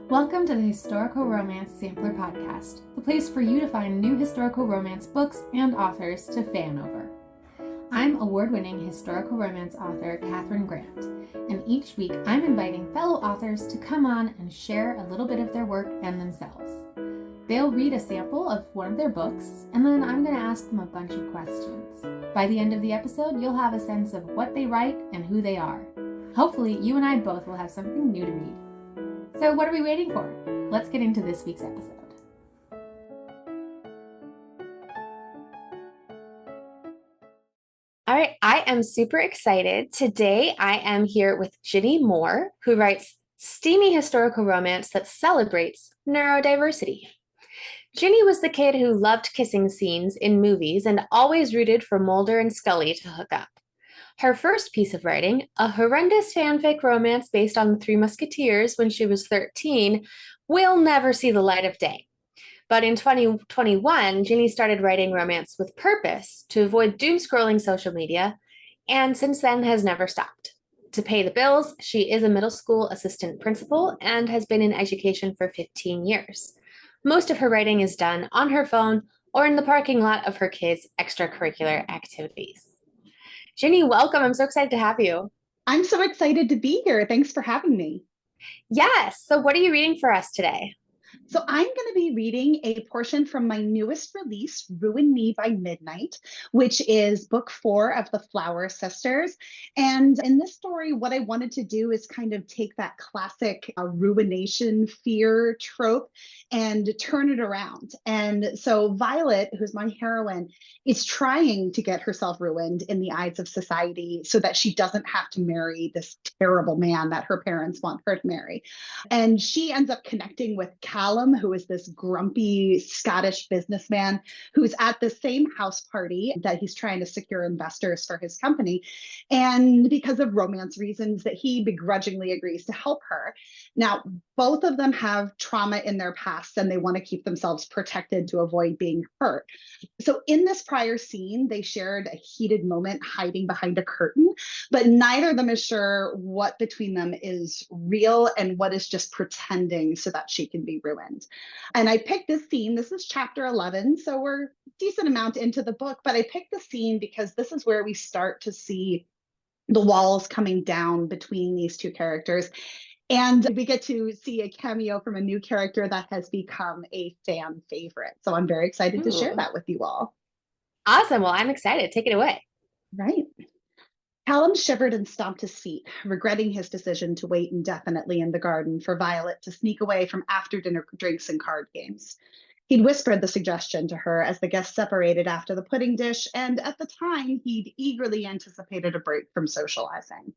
Welcome to the Historical Romance Sampler Podcast, the place for you to find new historical romance books and authors to fan over. I'm award-winning historical romance author Katherine Grant, and each week I'm inviting fellow authors to come on and share a little bit of their work and themselves. They'll read a sample of one of their books, and then I'm going to ask them a bunch of questions. By the end of the episode, you'll have a sense of what they write and who they are. Hopefully, you and I both will have something new to read. So what are we waiting for? Let's get into this week's episode. All right, I am super excited. Today I am here with Ginny B, who writes steamy historical romance that celebrates neurodiversity. Ginny was the kid who loved kissing scenes in movies and always rooted for Mulder and Scully to hook up. Her first piece of writing, a horrendous fanfic romance based on the Three Musketeers when she was 13, will never see the light of day. But in 2021, Ginny started writing romance with purpose to avoid doom-scrolling social media, and since then has never stopped. To pay the bills, she is a middle school assistant principal and has been in education for 15 years. Most of her writing is done on her phone or in the parking lot of her kids' extracurricular activities. Ginny, welcome. I'm so excited to have you. I'm so excited to be here. Thanks for having me. Yes. So what are you reading for us today? So I'm going to be reading a portion from my newest release, Ruin Me by Midnight, which is book 4 of the Flower Sisters. And in this story, what I wanted to do is kind of take that classic ruination fear trope and turn it around. And so Violet, who's my heroine, is trying to get herself ruined in the eyes of society so that she doesn't have to marry this terrible man that her parents want her to marry. And she ends up connecting with Callum, who is this grumpy Scottish businessman who's at the same house party that he's trying to secure investors for his company. And because of romance reasons, that he begrudgingly agrees to help her. Now, both of them have trauma in their past and they want to keep themselves protected to avoid being hurt. So in this prior scene, they shared a heated moment hiding behind a curtain, but neither of them is sure what between them is real and what is just pretending so that she can be ruined. And I picked this scene. This is chapter 11, so we're a decent amount into the book, but I picked the scene because this is where we start to see the walls coming down between these two characters. And we get to see a cameo from a new character that has become a fan favorite. So I'm very excited to share that with you all. Awesome. Well, I'm excited. Take it away. Right. Callum shivered and stomped his feet, regretting his decision to wait indefinitely in the garden for Violet to sneak away from after-dinner drinks and card games. He'd whispered the suggestion to her as the guests separated after the pudding dish, and at the time, he'd eagerly anticipated a break from socializing.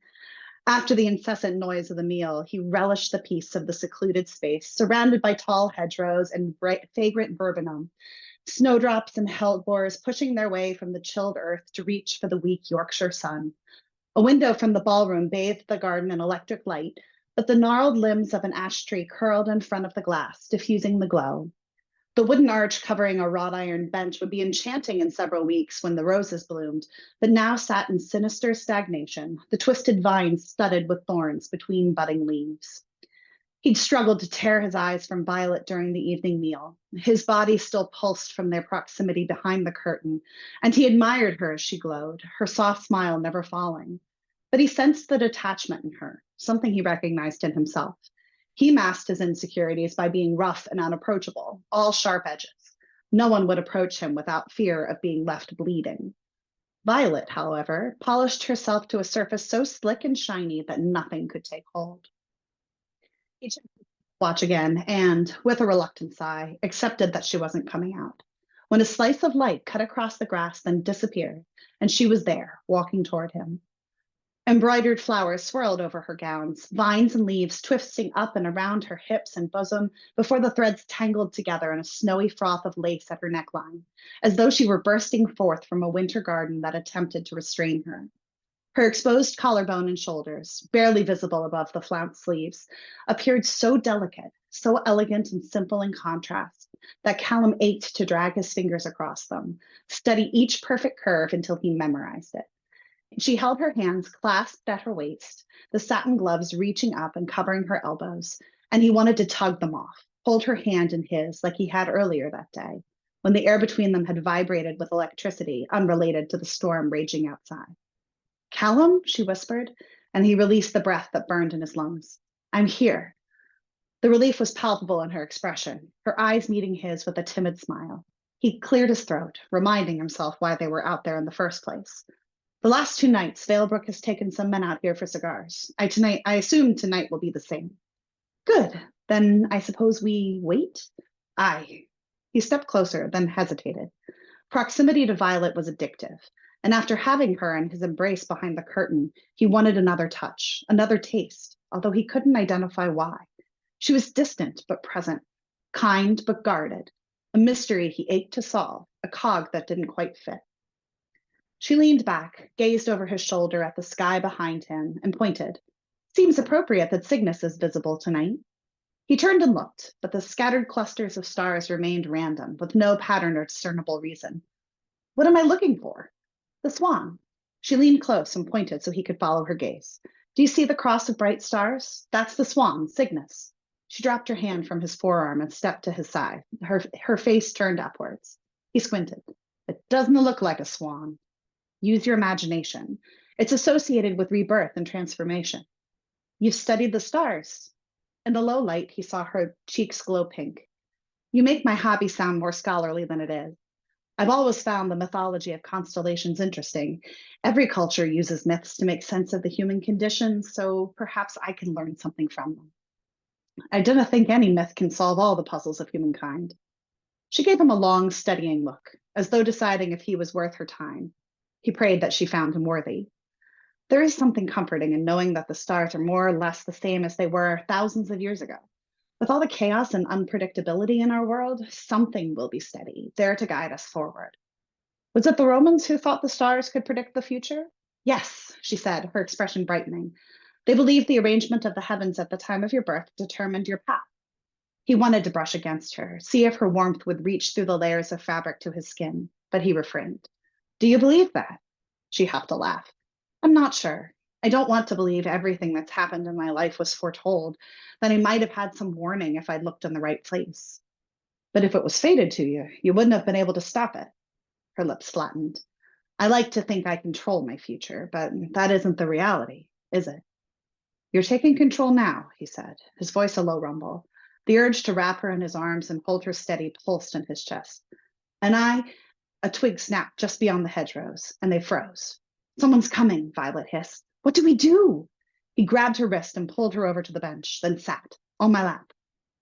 After the incessant noise of the meal, he relished the peace of the secluded space, surrounded by tall hedgerows and fragrant viburnum, snowdrops and hellebores pushing their way from the chilled earth to reach for the weak Yorkshire sun. A window from the ballroom bathed the garden in electric light, but the gnarled limbs of an ash tree curled in front of the glass, diffusing the glow. The wooden arch covering a wrought iron bench would be enchanting in several weeks when the roses bloomed, but now sat in sinister stagnation, the twisted vines studded with thorns between budding leaves. He'd struggled to tear his eyes from Violet during the evening meal. His body still pulsed from their proximity behind the curtain, and he admired her as she glowed, her soft smile never falling. But he sensed the detachment in her, something he recognized in himself. He masked his insecurities by being rough and unapproachable, all sharp edges. No one would approach him without fear of being left bleeding. Violet, however, polished herself to a surface so slick and shiny that nothing could take hold. He checked his watch again and, with a reluctant sigh, accepted that she wasn't coming out. When a slice of light cut across the grass, then disappeared, and she was there, walking toward him. Embroidered flowers swirled over her gowns, vines and leaves twisting up and around her hips and bosom before the threads tangled together in a snowy froth of lace at her neckline, as though she were bursting forth from a winter garden that attempted to restrain her. Her exposed collarbone and shoulders, barely visible above the flounced sleeves, appeared so delicate, so elegant and simple in contrast, that Callum ached to drag his fingers across them, study each perfect curve until he memorized it. She held her hands clasped at her waist, the satin gloves reaching up and covering her elbows, and he wanted to tug them off, hold her hand in his like he had earlier that day, when the air between them had vibrated with electricity unrelated to the storm raging outside. Callum, she whispered, and he released the breath that burned in his lungs. I'm here. The relief was palpable in her expression, her eyes meeting his with a timid smile. He cleared his throat, reminding himself why they were out there in the first place. The last 2 nights, Valebrook has taken some men out here for cigars. I assume tonight will be the same. Good. Then I suppose we wait? Aye. He stepped closer, then hesitated. Proximity to Violet was addictive, and after having her in his embrace behind the curtain, he wanted another touch, another taste, although he couldn't identify why. She was distant but present, kind but guarded, a mystery he ached to solve, a cog that didn't quite fit. She leaned back, gazed over his shoulder at the sky behind him, and pointed. Seems appropriate that Cygnus is visible tonight. He turned and looked, but the scattered clusters of stars remained random, with no pattern or discernible reason. What am I looking for? The swan. She leaned close and pointed so he could follow her gaze. Do you see the cross of bright stars? That's the swan, Cygnus. She dropped her hand from his forearm and stepped to his side, her face turned upwards. He squinted. It doesn't look like a swan. Use your imagination. It's associated with rebirth and transformation. You've studied the stars. In the low light, he saw her cheeks glow pink. You make my hobby sound more scholarly than it is. I've always found the mythology of constellations interesting. Every culture uses myths to make sense of the human condition, so perhaps I can learn something from them. I didn't think any myth can solve all the puzzles of humankind. She gave him a long, steadying look, as though deciding if he was worth her time. He prayed that she found him worthy. There is something comforting in knowing that the stars are more or less the same as they were thousands of years ago. With all the chaos and unpredictability in our world, something will be steady, there to guide us forward. Was it the Romans who thought the stars could predict the future? Yes, she said, her expression brightening. They believed the arrangement of the heavens at the time of your birth determined your path. He wanted to brush against her, see if her warmth would reach through the layers of fabric to his skin, but he refrained. Do you believe that? She huffed a laugh. I'm not sure. I don't want to believe everything that's happened in my life was foretold, that I might have had some warning if I'd looked in the right place. But if it was fated to you, you wouldn't have been able to stop it. Her lips flattened. I like to think I control my future, but that isn't the reality, is it? You're taking control now, he said, his voice a low rumble. The urge to wrap her in his arms and hold her steady pulsed in his chest. And a twig snapped just beyond the hedgerows, and they froze. Someone's coming, Violet hissed. What do we do? He grabbed her wrist and pulled her over to the bench, then sat, on my lap.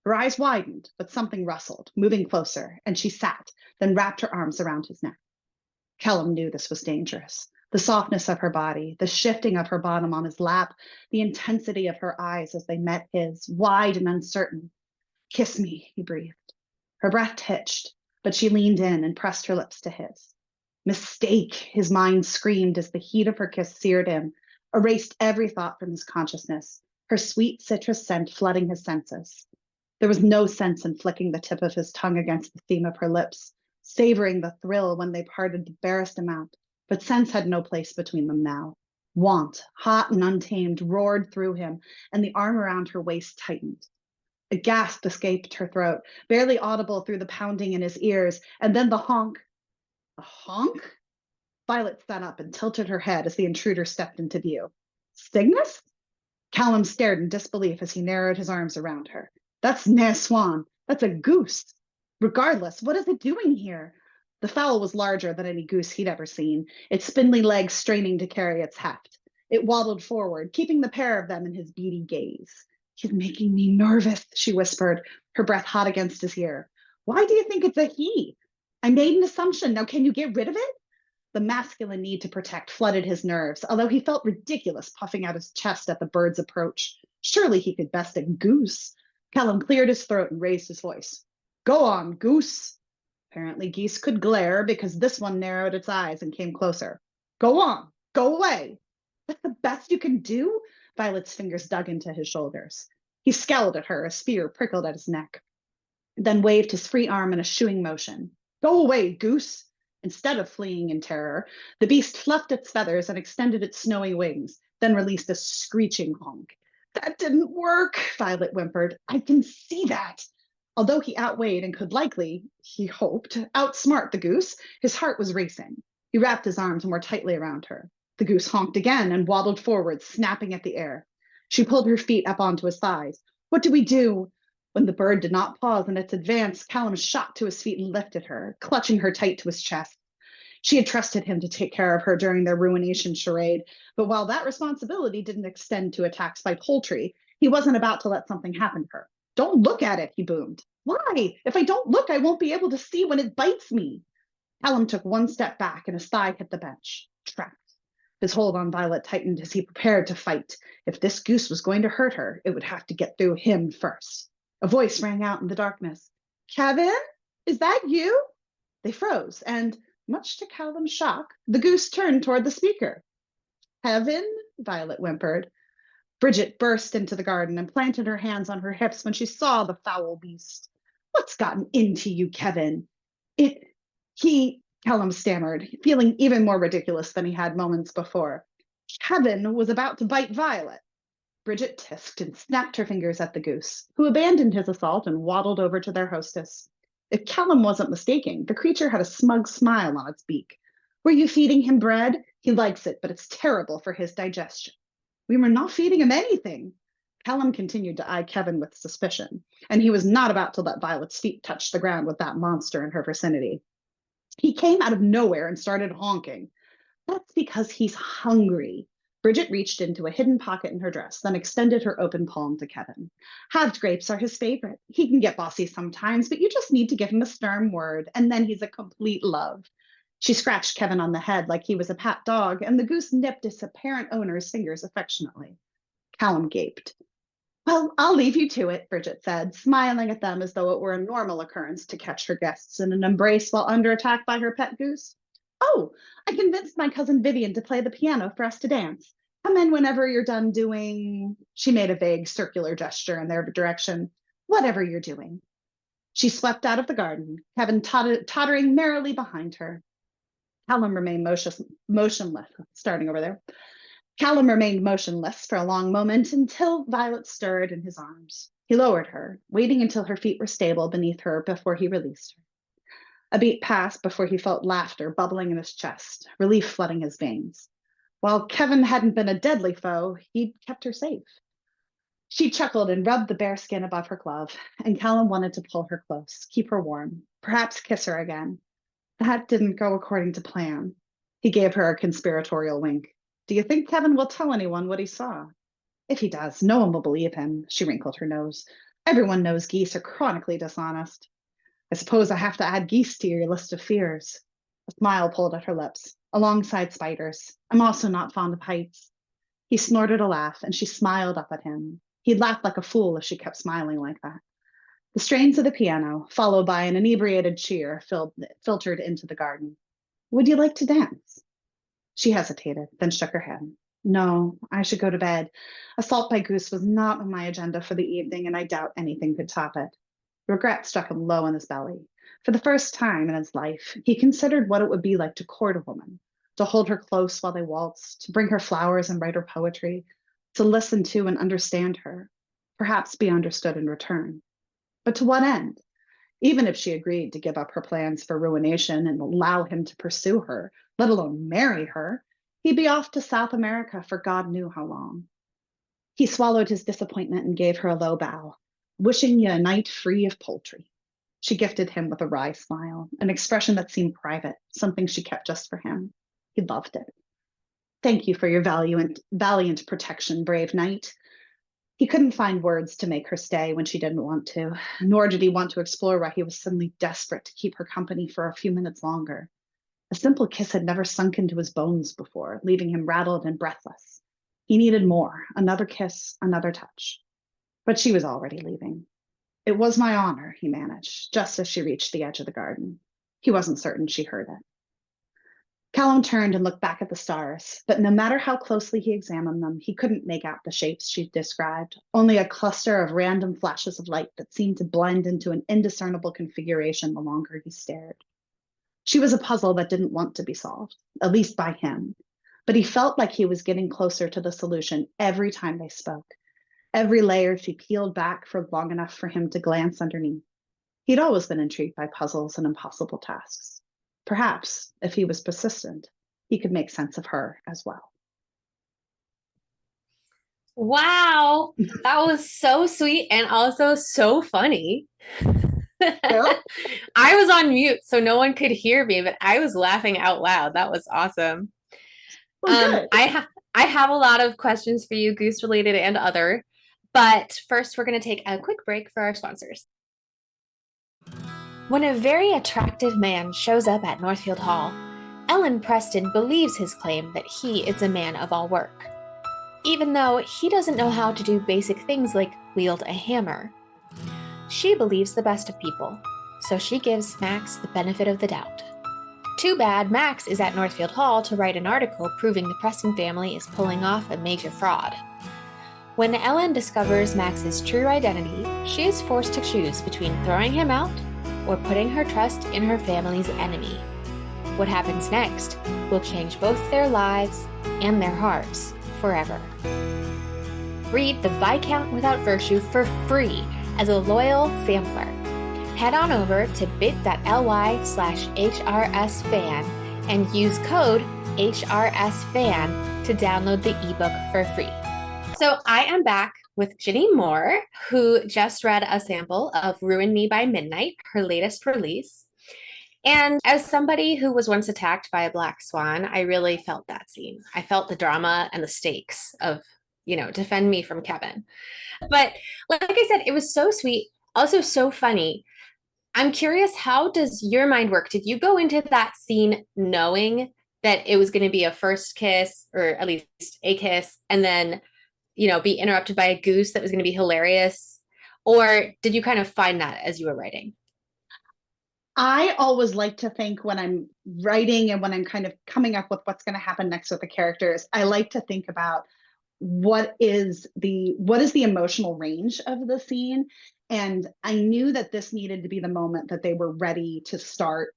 Her eyes widened, but something rustled, moving closer, and she sat, then wrapped her arms around his neck. Callum knew this was dangerous. The softness of her body, the shifting of her bottom on his lap, the intensity of her eyes as they met his, wide and uncertain. Kiss me, he breathed. Her breath hitched, but she leaned in and pressed her lips to his. Mistake, his mind screamed as the heat of her kiss seared him, erased every thought from his consciousness, her sweet citrus scent flooding his senses. There was no sense in flicking the tip of his tongue against the seam of her lips, savoring the thrill when they parted the barest amount, but sense had no place between them now. Want, hot and untamed, roared through him, and the arm around her waist tightened. A gasp escaped her throat, barely audible through the pounding in his ears, and then the honk. A honk? Violet sat up and tilted her head as the intruder stepped into view. Cygnus? Callum stared in disbelief as he narrowed his arms around her. That's nae swan. That's a goose. Regardless, what is it doing here? The fowl was larger than any goose he'd ever seen, its spindly legs straining to carry its heft. It waddled forward, keeping the pair of them in his beady gaze. He's making me nervous, she whispered, her breath hot against his ear. Why do you think it's a he? I made an assumption. Now can you get rid of it? The masculine need to protect flooded his nerves, although he felt ridiculous puffing out his chest at the bird's approach. Surely he could best a goose. Callum cleared his throat and raised his voice. Go on, goose. Apparently geese could glare because this one narrowed its eyes and came closer. Go on, go away. That's the best you can do? Violet's fingers dug into his shoulders. He scowled at her as fear prickled at his neck, then waved his free arm in a shooing motion. Go away, goose. Instead of fleeing in terror, the beast fluffed its feathers and extended its snowy wings, then released a screeching honk. That didn't work, Violet whimpered. I can see that. Although he outweighed and could likely, he hoped, outsmart the goose, his heart was racing. He wrapped his arms more tightly around her. The goose honked again and waddled forward, snapping at the air. She pulled her feet up onto his thighs. What do we do? When the bird did not pause in its advance, Callum shot to his feet and lifted her, clutching her tight to his chest. She had trusted him to take care of her during their ruination charade, but while that responsibility didn't extend to attacks by poultry, he wasn't about to let something happen to her. Don't look at it, he boomed. Why? If I don't look, I won't be able to see when it bites me. Callum took one step back and his thigh hit the bench. Trapped. His hold on Violet tightened as he prepared to fight. If this goose was going to hurt her, it would have to get through him first. A voice rang out in the darkness. Kevin? Is that you? They froze, and much to Callum's shock, the goose turned toward the speaker. Kevin? Violet whimpered. Bridget burst into the garden and planted her hands on her hips when she saw the foul beast. What's gotten into you, Kevin? Callum stammered, feeling even more ridiculous than he had moments before. Kevin was about to bite Violet. Bridget tisked and snapped her fingers at the goose, who abandoned his assault and waddled over to their hostess. If Callum wasn't mistaken, the creature had a smug smile on its beak. Were you feeding him bread? He likes it, but it's terrible for his digestion. We were not feeding him anything. Callum continued to eye Kevin with suspicion, and he was not about to let Violet's feet touch the ground with that monster in her vicinity. He came out of nowhere and started honking. That's because he's hungry. Bridget reached into a hidden pocket in her dress, then extended her open palm to Kevin. Halved grapes are his favorite. He can get bossy sometimes, but you just need to give him a stern word, and then he's a complete love. She scratched Kevin on the head like he was a pat dog, and the goose nipped its apparent owner's fingers affectionately. Callum gaped. Well, I'll leave you to it, Bridget said, smiling at them as though it were a normal occurrence to catch her guests in an embrace while under attack by her pet goose. Oh, I convinced my cousin Vivian to play the piano for us to dance. Come in whenever you're done doing, she made a vague circular gesture in their direction, whatever you're doing. She swept out of the garden, Kevin tottering merrily behind her. Callum remained motionless, starting over there. Callum remained motionless for a long moment until Violet stirred in his arms. He lowered her, waiting until her feet were stable beneath her before he released her. A beat passed before he felt laughter bubbling in his chest, relief flooding his veins. While Kevin hadn't been a deadly foe, he'd kept her safe. She chuckled and rubbed the bare skin above her glove, and Callum wanted to pull her close, keep her warm, perhaps kiss her again. That didn't go according to plan. He gave her a conspiratorial wink. Do you think Kevin will tell anyone what he saw? If he does, no one will believe him, she wrinkled her nose. Everyone knows geese are chronically dishonest. I suppose I have to add geese to your list of fears. A smile pulled at her lips, alongside spiders. I'm also not fond of heights. He snorted a laugh, and she smiled up at him. He'd laugh like a fool if she kept smiling like that. The strains of the piano, followed by an inebriated cheer, filtered into the garden. Would you like to dance? She hesitated, then shook her head. No, I should go to bed. Assault by goose was not on my agenda for the evening, and I doubt anything could top it. Regret struck him low in his belly. For the first time in his life, he considered what it would be like to court a woman, to hold her close while they waltzed, to bring her flowers and write her poetry, to listen to and understand her, perhaps be understood in return. But to what end? Even if she agreed to give up her plans for ruination and allow him to pursue her, let alone marry her, he'd be off to South America for God knew how long. He swallowed his disappointment and gave her a low bow, wishing you a night free of poultry. She gifted him with a wry smile, an expression that seemed private, something she kept just for him. He loved it. Thank you for your valiant protection, brave knight. He couldn't find words to make her stay when she didn't want to, nor did he want to explore why he was suddenly desperate to keep her company for a few minutes longer. A simple kiss had never sunk into his bones before, leaving him rattled and breathless. He needed more, another kiss, another touch. But she was already leaving. It was my honor, he managed, just as she reached the edge of the garden. He wasn't certain she heard it. Callum turned and looked back at the stars, but no matter how closely he examined them, he couldn't make out the shapes she'd described, only a cluster of random flashes of light that seemed to blend into an indiscernible configuration the longer he stared. She was a puzzle that didn't want to be solved, at least by him, but he felt like he was getting closer to the solution every time they spoke. Every layer she peeled back for long enough for him to glance underneath. He'd always been intrigued by puzzles and impossible tasks. Perhaps, if he was persistent, he could make sense of her as well. Wow, that was so sweet and also so funny. Well, I was on mute, so no one could hear me, but I was laughing out loud. That was awesome. good. I have a lot of questions for you, Goose related and other, but first we're going to take a quick break for our sponsors. When a very attractive man shows up at Northfield Hall, Ellen Preston believes his claim that he is a man of all work, even though he doesn't know how to do basic things like wield a hammer. She believes the best of people, so she gives Max the benefit of the doubt. Too bad Max is at Northfield Hall to write an article proving the Preston family is pulling off a major fraud. When Ellen discovers Max's true identity, she is forced to choose between throwing him out or putting her trust in her family's enemy. What happens next will change both their lives and their hearts forever. Read The Viscount Without Virtue for free as a loyal sampler. Head on over to bit.ly/HRSFAN and use code HRSFAN to download the ebook for free. So I am back with Ginny Moore, who just read a sample of Ruin Me by Midnight, her latest release. And as somebody who was once attacked by a black swan, I really felt that scene. I felt the drama and the stakes of, defend me from Kevin. But like I said, it was so sweet, also so funny. I'm curious, how does your mind work? Did you go into that scene knowing that it was going to be a first kiss, or at least a kiss, and then, be interrupted by a goose that was going to be hilarious? Or did you kind of find that as you were writing? I always like to think when I'm writing and when I'm kind of coming up with what's going to happen next with the characters, I like to think about what is the emotional range of the scene. And I knew that this needed to be the moment that they were ready to start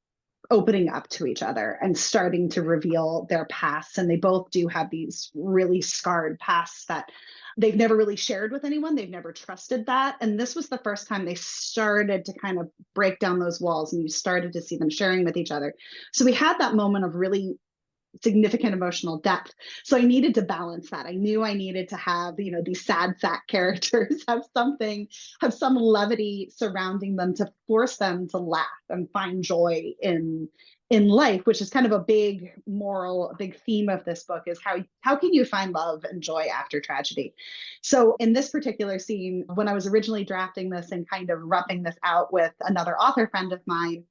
opening up to each other and starting to reveal their pasts. And they both do have these really scarred pasts that they've never really shared with anyone. They've never trusted that. And this was the first time they started to kind of break down those walls, and you started to see them sharing with each other. So we had that moment of really significant emotional depth. So I needed to balance that. I knew I needed to have, these sad sack characters have some levity surrounding them to force them to laugh and find joy in life, which is kind of a big theme of this book, is how can you find love and joy after tragedy? So in this particular scene, when I was originally drafting this and kind of roughing this out with another author friend of mine,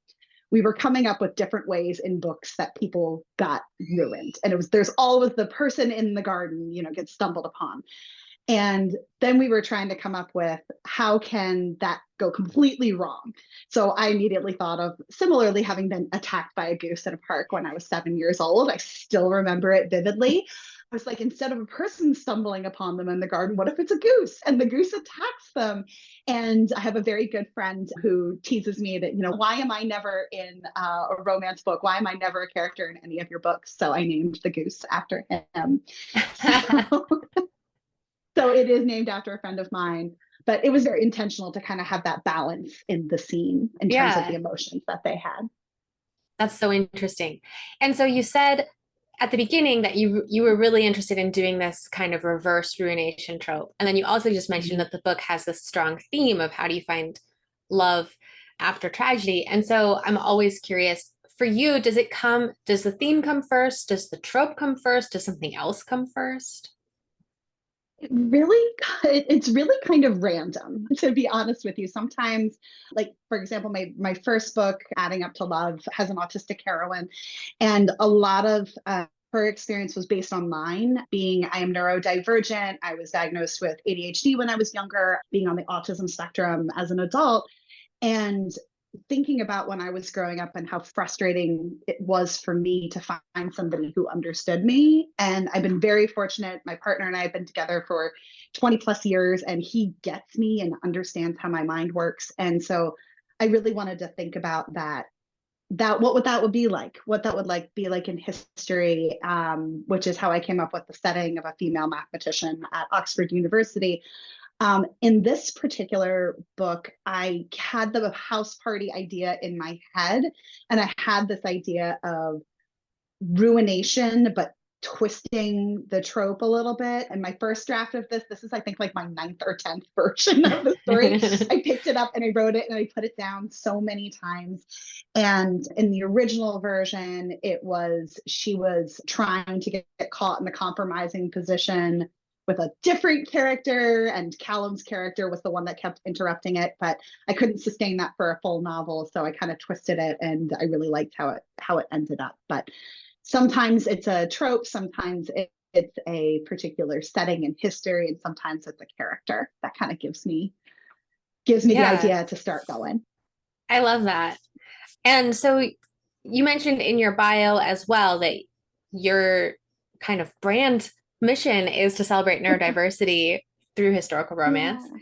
we were coming up with different ways in books that people got ruined. And there's always the person in the garden, gets stumbled upon. And then we were trying to come up with, how can that go completely wrong? So I immediately thought of, similarly, having been attacked by a goose in a park when I was 7 years old. I still remember it vividly. I was like, instead of a person stumbling upon them in the garden, what if it's a goose and the goose attacks them? And I have a very good friend who teases me that, why am I never in a romance book? Why am I never a character in any of your books? So I named the goose after him. So it is named after a friend of mine, but it was very intentional to kind of have that balance in the scene in terms of the emotions that they had. That's so interesting. And so you said at the beginning that you were really interested in doing this kind of reverse ruination trope. And then you also just mentioned that the book has this strong theme of how do you find love after tragedy. And so I'm always curious, for you, does the theme come first? Does the trope come first? Does something else come first? It's really kind of random, to be honest with you. Sometimes, like, for example, my first book, Adding Up to Love, has an autistic heroine, and a lot of her experience was based on mine. I am neurodivergent. I was diagnosed with ADHD when I was younger, being on the autism spectrum as an adult, and thinking about when I was growing up and how frustrating it was for me to find somebody who understood me. And I've been very fortunate. My partner and I have been together for 20 plus years, and he gets me and understands how my mind works. And so I really wanted to think about what that would be like, what that would be like in history, which is how I came up with the setting of a female mathematician at Oxford University. In this particular book, I had the house party idea in my head, and I had this idea of ruination, but twisting the trope a little bit. And my first draft of this is, I think, like my 9th or 10th version of the story. I picked it up and I wrote it and I put it down so many times. And in the original version, she was trying to get caught in a compromising position with a different character, and Callum's character was the one that kept interrupting it, but I couldn't sustain that for a full novel, so I kind of twisted it, and I really liked how it ended up. But sometimes it's a trope, sometimes it's a particular setting in history, and sometimes it's a character that kind of gives me the idea to start going. I love that. And so you mentioned in your bio as well that your kind of brand mission is to celebrate neurodiversity through historical romance. Yeah.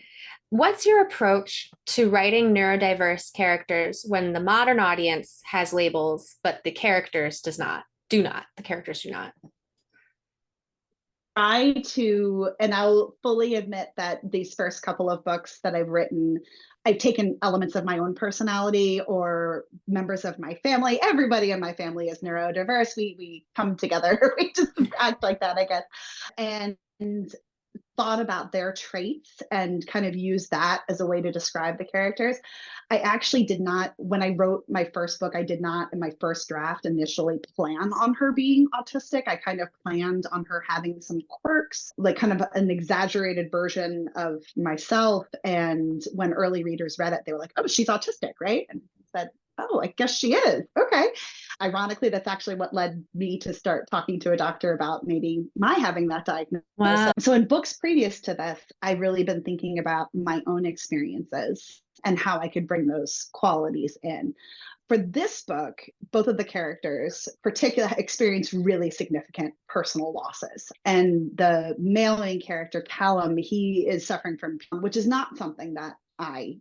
What's your approach to writing neurodiverse characters when the modern audience has labels, but the characters do not? And I'll fully admit that these first couple of books that I've written, I've taken elements of my own personality or members of my family. Everybody in my family is neurodiverse. We come together. We just act like that, I guess. And thought about their traits and kind of use that as a way to describe the characters. I actually did not, when I wrote my first book, I did not in my first draft initially plan on her being autistic. I kind of planned on her having some quirks, like kind of an exaggerated version of myself. And when early readers read it, they were like, oh, she's autistic, right? And I said, oh, I guess she is. Okay. Ironically, that's actually what led me to start talking to a doctor about maybe my having that diagnosis. Wow. So in books previous to this, I've really been thinking about my own experiences and how I could bring those qualities in. For this book, both of the characters particularly experience really significant personal losses. And the male main character, Callum, he is suffering from, which is not something that I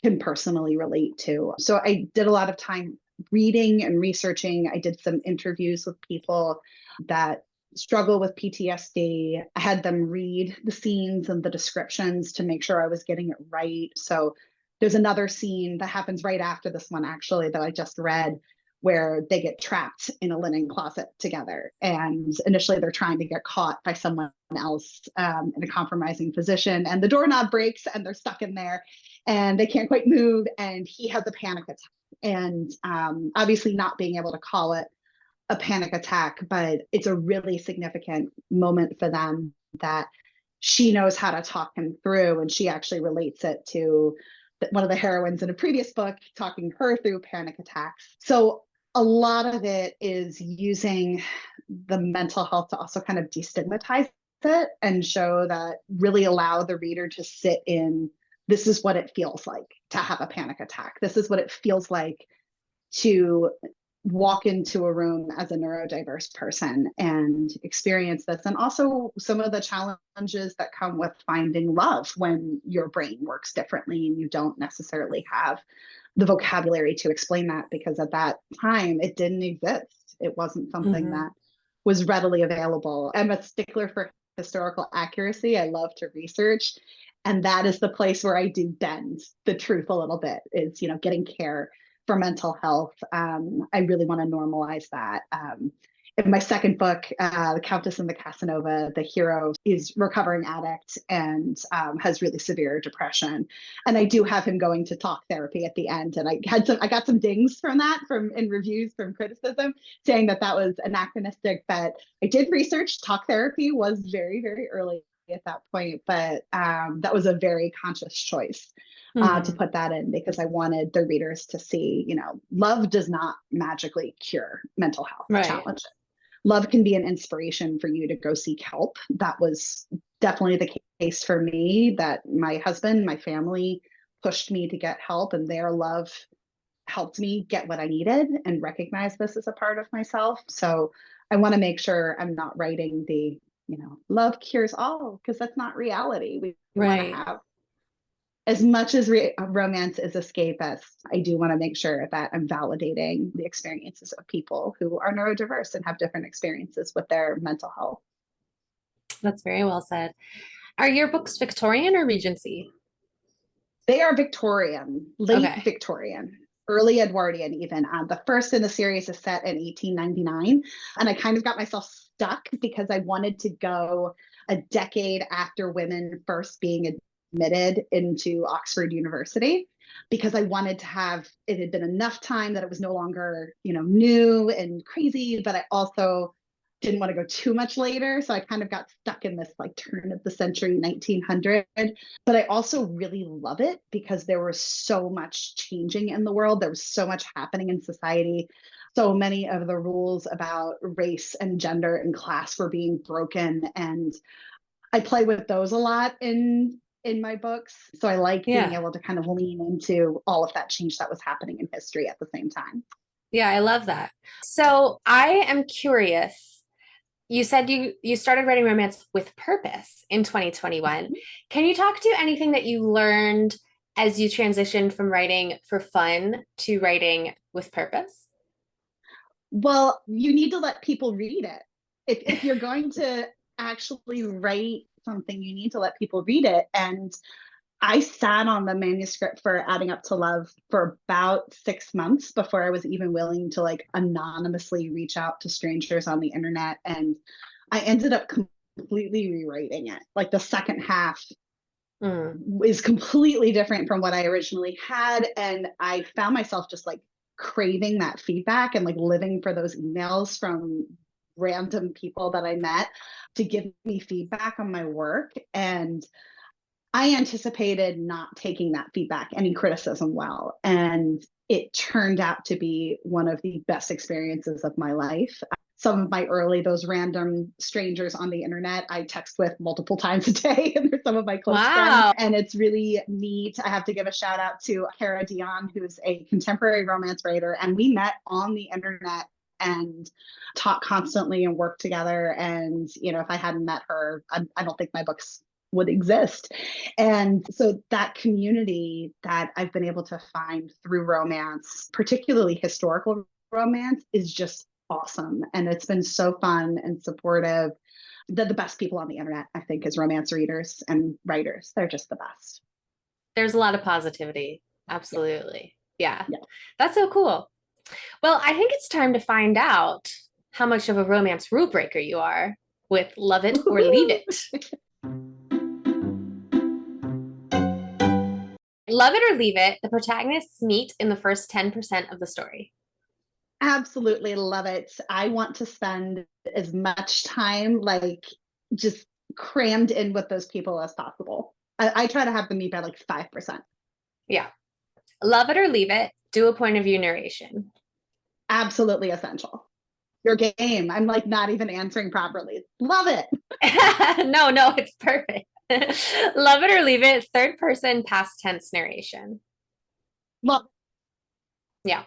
can personally relate to. So I did a lot of time reading and researching. I did some interviews with people that struggle with PTSD. I had them read the scenes and the descriptions to make sure I was getting it right. So there's another scene that happens right after this one, actually, that I just read, where they get trapped in a linen closet together. And initially they're trying to get caught by someone else in a compromising position. And the doorknob breaks and they're stuck in there and they can't quite move. And he has a panic attack. And obviously not being able to call it a panic attack, but it's a really significant moment for them that she knows how to talk him through. And she actually relates it to one of the heroines in a previous book, talking her through panic attacks. So a lot of it is using the mental health to also kind of destigmatize it and show that, really allow the reader to sit in, this is what it feels like to have a panic attack. This is what it feels like to walk into a room as a neurodiverse person and experience this. And also some of the challenges that come with finding love when your brain works differently and you don't necessarily have the vocabulary to explain that, because at that time it didn't exist. It wasn't something that was readily available. I'm a stickler for historical accuracy. I love to research. And that is the place where I do bend the truth a little bit, is, getting care for mental health. I really want to normalize that. In my second book, The Countess and the Casanova, the hero is recovering addict and has really severe depression. And I do have him going to talk therapy at the end. And I got some dings from that in reviews, from criticism, saying that was anachronistic. But I did research. Talk therapy was very, very early at that point, but that was a very conscious choice to put that in, because I wanted the readers to see, love does not magically cure mental health challenges. Love can be an inspiration for you to go seek help. That was definitely the case for me, that my husband, my family pushed me to get help, and their love helped me get what I needed and recognize this as a part of myself. So I want to make sure I'm not writing the, love cures all, because that's not reality. We want to have, as much as romance is escapist, I do want to make sure that I'm validating the experiences of people who are neurodiverse and have different experiences with their mental health. That's very well said. Are your books Victorian or Regency? They are Victorian, late Okay. Victorian, early Edwardian even. The first in the series is set in 1899. And I kind of got myself stuck because I wanted to go a decade after women first being admitted into Oxford University, because I wanted to have, it had been enough time that it was no longer, new and crazy, but I also didn't want to go too much later. So I kind of got stuck in this like turn of the century 1900. But I also really love it because there was so much changing in the world. There was so much happening in society. So many of the rules about race and gender and class were being broken. And I play with those a lot in my books. So I like being able to kind of lean into all of that change that was happening in history at the same time. Yeah, I love that. So I am curious. You said you started writing romance with purpose in 2021. Can you talk to anything that you learned as you transitioned from writing for fun to writing with purpose? Well, you need to let people read it. If you're going to actually write something, you need to let people read it. And I sat on the manuscript for Adding Up to Love for about 6 months before I was even willing to like anonymously reach out to strangers on the internet. And I ended up completely rewriting it. Like the second half is completely different from what I originally had. And I found myself just like craving that feedback and like living for those emails from random people that I met to give me feedback on my work. And I anticipated not taking that feedback, any criticism, well. And it turned out to be one of the best experiences of my life. Some of my those random strangers on the internet, I text with multiple times a day, and they're some of my close friends. And it's really neat. I have to give a shout out to Cara Dion, who's a contemporary romance writer. And we met on the internet and talk constantly and work together. And, if I hadn't met her, I don't think my books would exist. And so that community that I've been able to find through romance, particularly historical romance, is just awesome. And it's been so fun and supportive. The best people on the internet, I think, is romance readers and writers. They're just the best. There's a lot of positivity. Absolutely. Yeah. That's so cool. Well, I think it's time to find out how much of a romance rule breaker you are with Love It or Leave It. Love It or Leave It, the protagonists meet in the first 10% of the story. Absolutely love it. I want to spend as much time like just crammed in with those people as possible. I try to have them meet by like 5%. Yeah. Love It or Leave It, do a point of view narration. Absolutely essential. Your game. I'm like not even answering properly. Love it. No, it's perfect. Love It or Leave It, third person past tense narration. Love. Yeah.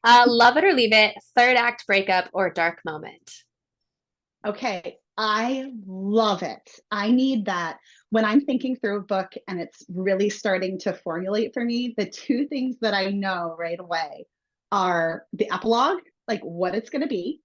Love It or Leave It, third act breakup or dark moment. Okay, I love it. I need that when I'm thinking through a book and it's really starting to formulate for me. The two things that I know right away are the epilogue, like what it's going to be.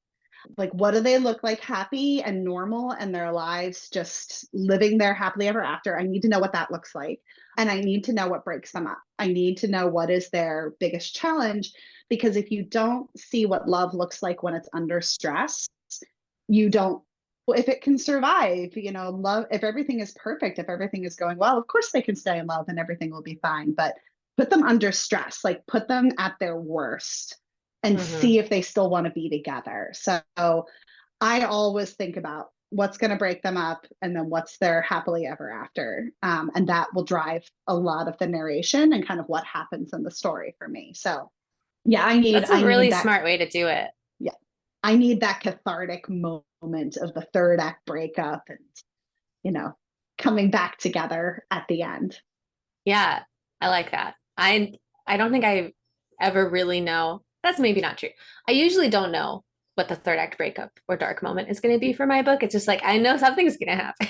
Like, what do they look like, happy and normal and their lives just living their happily ever after? I need to know what that looks like. And I need to know what breaks them up. I need to know what is their biggest challenge, because if you don't see what love looks like when it's under stress, you don't, if it can survive, love, if everything is perfect, if everything is going well, of course they can stay in love and everything will be fine. But put them under stress, like put them at their worst and see if they still want to be together. So I always think about what's going to break them up and then what's their happily ever after. And that will drive a lot of the narration and kind of what happens in the story for me. So yeah, That's a really smart way to do it. Yeah. I need that cathartic moment of the third act breakup and, coming back together at the end. Yeah, I like that. I don't think I ever really know. That's maybe not true. I usually don't know what the third act breakup or dark moment is going to be for my book. It's just like, I know something's going to happen.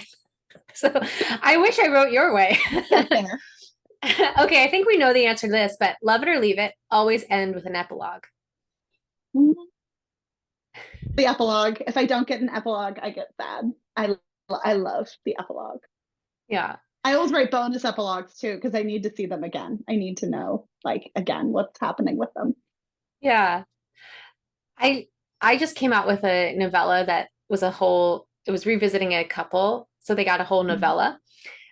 So I wish I wrote your way. Okay, I think we know the answer to this, but Love It or Leave It, always end with an epilogue. The epilogue. If I don't get an epilogue, I get sad. I love the epilogue. Yeah. I always write bonus epilogues too, because I need to see them again. I need to know, like, again, what's happening with them. Yeah. I just came out with a novella that was it was revisiting a couple. So they got a whole novella.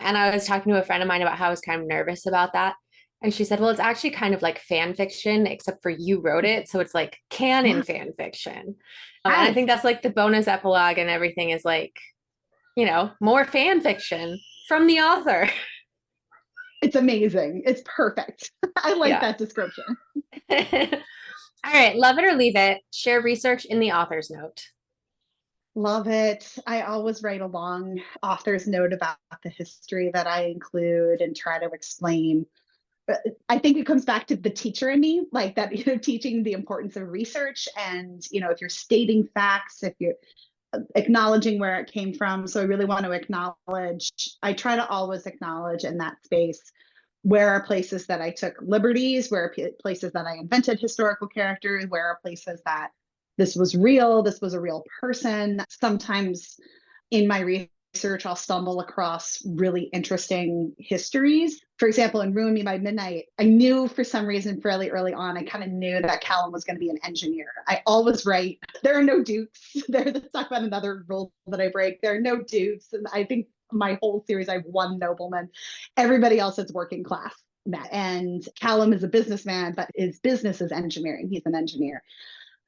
And I was talking to a friend of mine about how I was kind of nervous about that. And she said, well, it's actually kind of like fan fiction, except for you wrote it. So it's like canon Yeah. fan fiction. And I think that's like the bonus epilogue and everything is like, more fan fiction from the author. It's amazing. It's perfect. I like Yeah. that description. All right. Love it or leave it. Share research in the author's note. Love it. I always write a long author's note about the history that I include and try to explain. I think it comes back to the teacher in me, like that, teaching the importance of research and, if you're stating facts, if you're acknowledging where it came from. So I really want to I try to always acknowledge in that space where are places that I took liberties, where are places that I invented historical characters, where are places that this was real, this was a real person. Sometimes in my research, I'll stumble across really interesting histories. For example, in Ruin Me by Midnight, I knew for some reason fairly early on, I kind of knew that Callum was going to be an engineer. I always write, there are no dukes. Let's talk about another rule that I break. There are no dukes. And I think my whole series, I have one nobleman. Everybody else is working class. And Callum is a businessman, but his business is engineering. He's an engineer.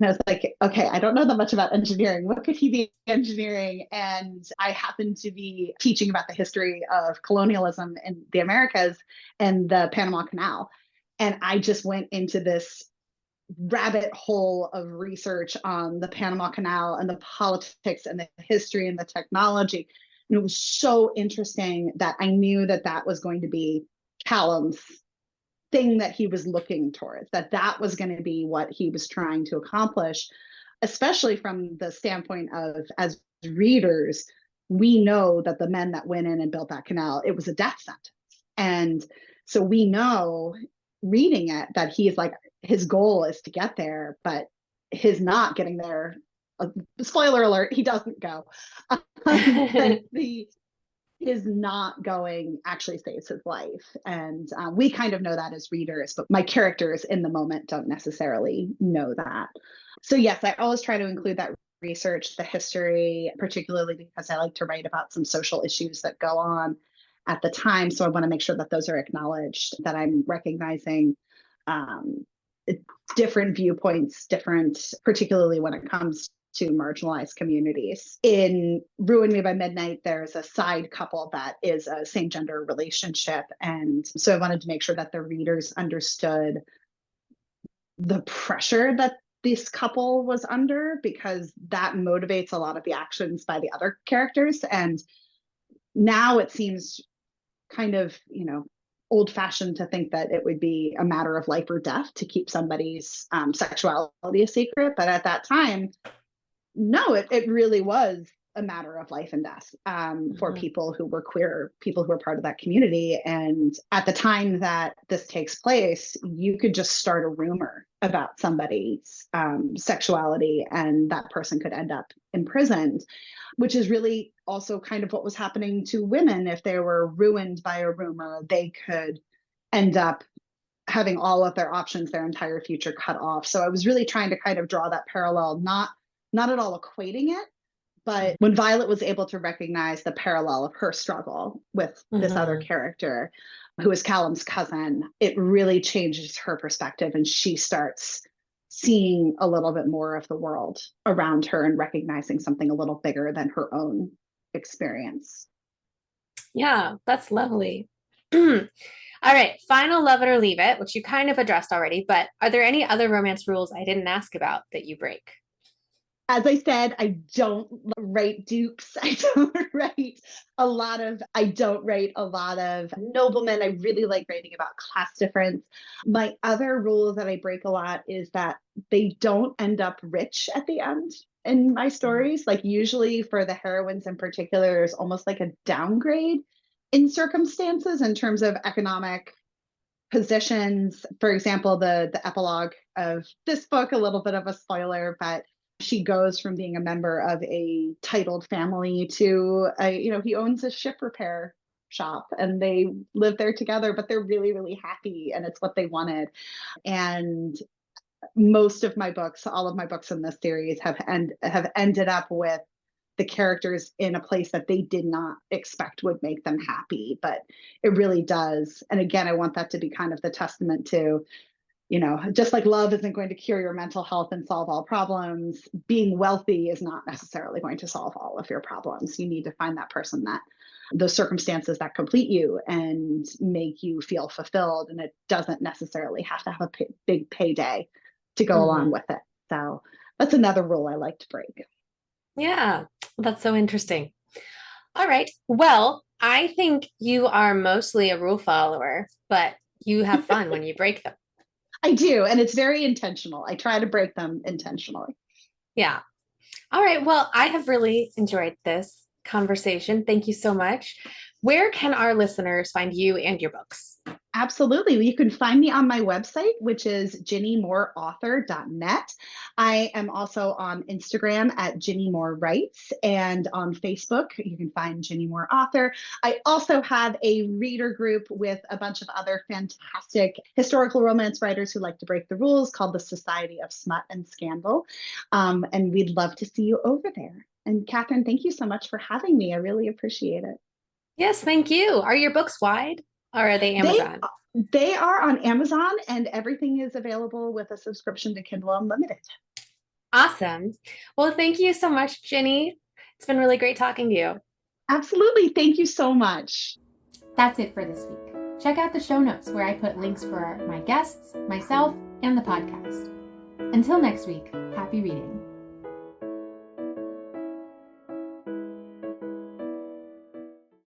And I was like, okay, I don't know that much about engineering. What could he be engineering? And I happened to be teaching about the history of colonialism in the Americas and the Panama Canal. And I just went into this rabbit hole of research on the Panama Canal and the politics and the history and the technology. And it was so interesting that I knew that that was going to be Callum's thing that he was looking towards, that was going to be what he was trying to accomplish, especially from the standpoint of, as readers, we know that the men that went in and built that canal, it was a death sentence. And so we know reading it that he is like, his goal is to get there, but his not getting there, spoiler alert, he doesn't go. But his not going actually saves his life. And we kind of know that as readers, but my characters in the moment don't necessarily know that. So yes, I always try to include that research, the history, particularly because I like to write about some social issues that go on at the time. So I want to make sure that those are acknowledged, that I'm recognizing different viewpoints, particularly when it comes to marginalized communities. In Ruin Me by Midnight, there's a side couple that is a same gender relationship. And so I wanted to make sure that the readers understood the pressure that this couple was under, because that motivates a lot of the actions by the other characters. And now it seems kind of, old-fashioned to think that it would be a matter of life or death to keep somebody's sexuality a secret. But at that time, no, it really was a matter of life and death for people who were queer, people who were part of that community. And at the time that this takes place, you could just start a rumor about somebody's sexuality and that person could end up imprisoned, which is really also kind of what was happening to women. If they were ruined by a rumor, they could end up having all of their options, their entire future cut off. So I was really trying to kind of draw that parallel, not at all equating it, but when Violet was able to recognize the parallel of her struggle with this other character, who is Callum's cousin, it really changes her perspective, and she starts seeing a little bit more of the world around her and recognizing something a little bigger than her own experience. Yeah, that's lovely. All right, final love it or leave it, which you kind of addressed already, but are there any other romance rules I didn't ask about that you break? As I said, I don't write dupes. I don't write a lot of noblemen. I really like writing about class difference. My other rule that I break a lot is that they don't end up rich at the end in my stories. Like usually for the heroines in particular, there's almost like a downgrade in circumstances in terms of economic positions. For example, the epilogue of this book, a little bit of a spoiler, but she goes from being a member of a titled family to he owns a ship repair shop and they live there together, but they're really, really happy and it's what they wanted. And most of my books, all of my books in this series have ended up with the characters in a place that they did not expect would make them happy, but it really does. And again, I want that to be kind of the testament to, just like love isn't going to cure your mental health and solve all problems, being wealthy is not necessarily going to solve all of your problems. You need to find that person, that those circumstances that complete you and make you feel fulfilled. And it doesn't necessarily have to have a big payday to go along with it. So that's another rule I like to break. Yeah, that's so interesting. All right. Well, I think you are mostly a rule follower, but you have fun when you break them. I do. And it's very intentional. I try to break them intentionally. Yeah. All right. Well, I have really enjoyed this conversation. Thank you so much. Where can our listeners find you and your books? Absolutely. You can find me on my website, which is ginnymoreauthor.net. I am also on Instagram at Ginny Moore Writes, and on Facebook, you can find Ginny Moore Author. I also have a reader group with a bunch of other fantastic historical romance writers who like to break the rules, called the Society of Smut and Scandal. And we'd love to see you over there. And Katherine, thank you so much for having me. I really appreciate it. Yes, thank you. Are your books wide or are they Amazon? They are on Amazon, and everything is available with a subscription to Kindle Unlimited. Awesome. Well, thank you so much, Ginny. It's been really great talking to you. Absolutely. Thank you so much. That's it for this week. Check out the show notes where I put links for my guests, myself, and the podcast. Until next week, happy reading.